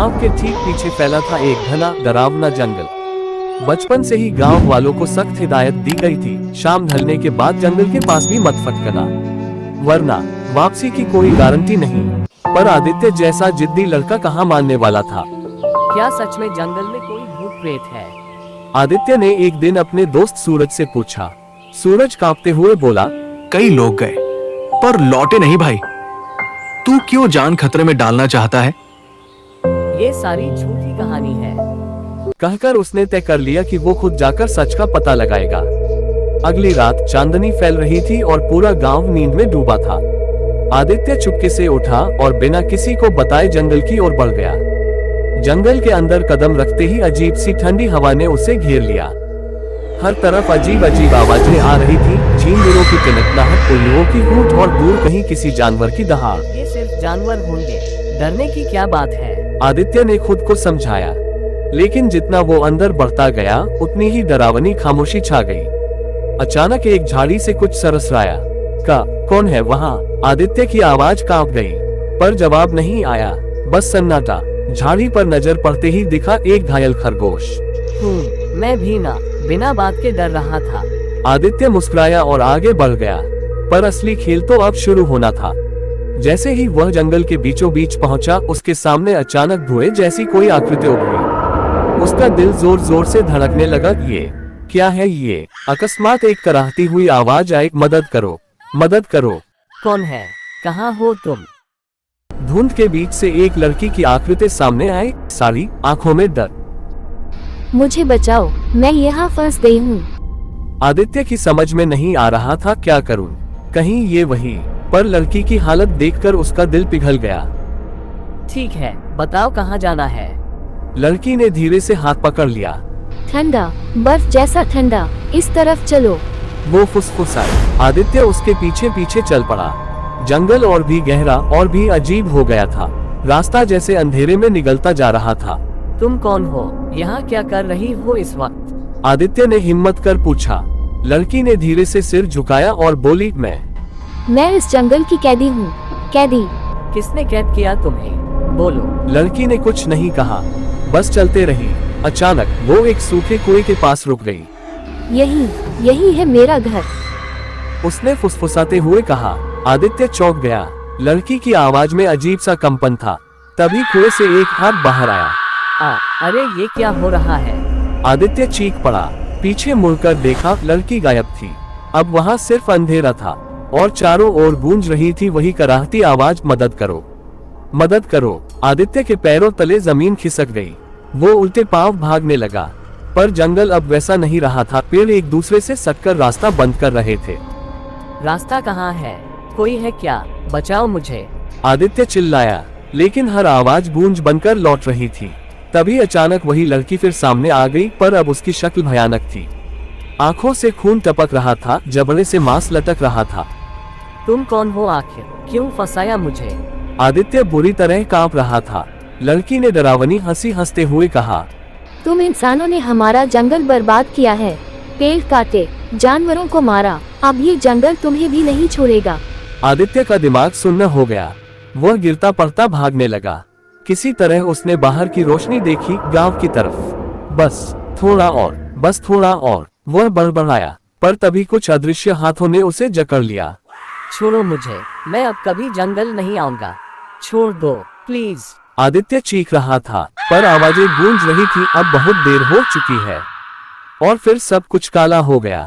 गांव के ठीक पीछे फैला था एक घना डरावना जंगल। बचपन से ही गांव वालों को सख्त हिदायत दी गई थी, शाम ढलने के बाद जंगल के पास भी मत फटकना, वरना वापसी की कोई गारंटी नहीं। पर आदित्य जैसा जिद्दी लड़का कहाँ मानने वाला था। क्या सच में जंगल में कोई भूत प्रेत है? आदित्य ने एक दिन अपने दोस्त सूरज से पूछा। सूरज कांपते हुए बोला, कई लोग गए पर लौटे नहीं भाई। तू क्यों जान खतरे में डालना चाहता है? ये सारी झूठी कहानी है। कहकर उसने तय कर लिया कि वो खुद जाकर सच का पता लगाएगा। अगली रात चांदनी फैल रही थी और पूरा गांव नींद में डूबा था। आदित्य चुपके से उठा और बिना किसी को बताए जंगल की ओर बढ़ गया। जंगल के अंदर कदम रखते ही अजीब सी ठंडी हवा ने उसे घेर लिया। हर तरफ अजीब अजीब आवाजें आ रही थी, झींगुरों की टिनकनाहट, उल्लुओं की हूट और दूर कहीं किसी जानवर की दहाड़। ये सिर्फ जानवर होंगे, डरने की क्या बात है? आदित्य ने खुद को समझाया, लेकिन जितना वो अंदर बढ़ता गया उतनी ही डरावनी खामोशी छा गई। अचानक एक झाड़ी से कुछ सरसराया। कौन है वहाँ? आदित्य की आवाज कांप गई, पर जवाब नहीं आया, बस सन्नाटा। झाड़ी पर नजर पड़ते ही दिखा एक घायल खरगोश। मैं भी ना बिना बात के डर रहा था। आदित्य मुस्कुराया और आगे बढ़ गया, पर असली खेल तो अब शुरू होना था। जैसे ही वह जंगल के बीचों बीच पहुंचा, उसके सामने अचानक धुएं जैसी कोई आकृति उभरी। उसका दिल जोर जोर से धड़कने लगा। ये क्या है ये? अकस्मात एक कराहती हुई आवाज आई, मदद करो, मदद करो। कौन है? कहाँ हो तुम? धुंध के बीच से एक लड़की की आकृति सामने आई, सारी आंखों में डर। मुझे बचाओ, मैं यहाँ फंस गई हूँ। आदित्य की समझ में नहीं आ रहा था क्या करूं, कहीं ये वही। पर लड़की की हालत देखकर उसका दिल पिघल गया। ठीक है, बताओ कहाँ जाना है? लड़की ने धीरे से हाथ पकड़ लिया। ठंडा, बर्फ जैसा ठंडा, इस तरफ चलो। वो फुसफुसाई। आदित्य उसके पीछे पीछे चल पड़ा। जंगल और भी गहरा और भी अजीब हो गया था। रास्ता जैसे अंधेरे में निगलता जा रहा था। तुम कौन हो? यहाँ क्या कर रही हो इस वक्त? आदित्य ने हिम्मत कर पूछा। लड़की ने धीरे से सिर झुकाया और बोली, मैं इस जंगल की कैदी हूँ। कैदी? किसने कैद किया तुम्हें? बोलो। लड़की ने कुछ नहीं कहा, बस चलते रही। अचानक वो एक सूखे कुएं के पास रुक गई। यही है मेरा घर, उसने फुसफुसाते हुए कहा। आदित्य चौंक गया। लड़की की आवाज में अजीब सा कंपन था। तभी कुएं से एक हाथ बाहर आया। अरे ये क्या हो रहा है? आदित्य चीख पड़ा। पीछे मुड़कर देखा, लड़की गायब थी। अब वहाँ सिर्फ अंधेरा था और चारों ओर गूंज रही थी वही कराहती आवाज, मदद करो, मदद करो। आदित्य के पैरों तले जमीन खिसक गई। वो उल्टे पांव भागने लगा, पर जंगल अब वैसा नहीं रहा था। पेड़ एक दूसरे से सटकर रास्ता बंद कर रहे थे। रास्ता कहाँ है? कोई है क्या? बचाओ मुझे। आदित्य चिल्लाया, लेकिन हर आवाज गूंज बनकर लौट रही थी। तभी अचानक वही लड़की फिर सामने आ गई, पर अब उसकी शक्ल भयानक थी। आंखों से खून टपक रहा था, जबड़े से मांस लटक रहा था। तुम कौन हो आखिर? क्यों फंसाया मुझे? आदित्य बुरी तरह कांप रहा था। लड़की ने डरावनी हंसी हंसते हुए कहा, तुम इंसानों ने हमारा जंगल बर्बाद किया है, पेड़ काटे, जानवरों को मारा, अब ये जंगल तुम्हें भी नहीं छोड़ेगा। आदित्य का दिमाग सुन्न हो गया। वह गिरता पड़ता भागने लगा। किसी तरह उसने बाहर की रोशनी देखी, गांव की तरफ। बस थोड़ा और, बस थोड़ा और, वह बड़बड़ाया। पर तभी कुछ अदृश्य हाथों ने उसे जकड़ लिया। छोड़ो मुझे, मैं अब कभी जंगल नहीं आऊंगा, छोड़ दो प्लीज। आदित्य चीख रहा था, पर आवाजें गूंज रही थी, अब बहुत देर हो चुकी है। और फिर सब कुछ काला हो गया।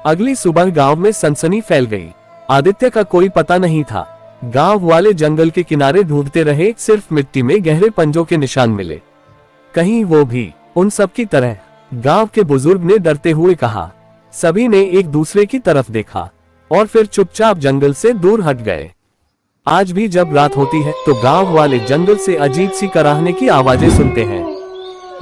अगली सुबह गांव में सनसनी फैल गई। आदित्य का कोई पता नहीं था। गांव वाले जंगल के किनारे ढूंढते रहे, सिर्फ मिट्टी में गहरे पंजों के निशान मिले। कहीं वो भी उन सब की तरह? गांव के बुजुर्ग ने डरते हुए कहा। सभी ने एक दूसरे की तरफ देखा और फिर चुपचाप जंगल से दूर हट गए। आज भी जब रात होती है तो गांव वाले जंगल से अजीब सी कराहने की आवाजें सुनते हैं,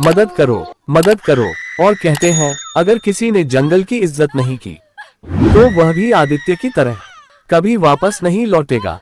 मदद करो, मदद करो, और कहते हैं अगर किसी ने जंगल की इज्जत नहीं की तो वह भी आदित्य की तरह कभी वापस नहीं लौटेगा।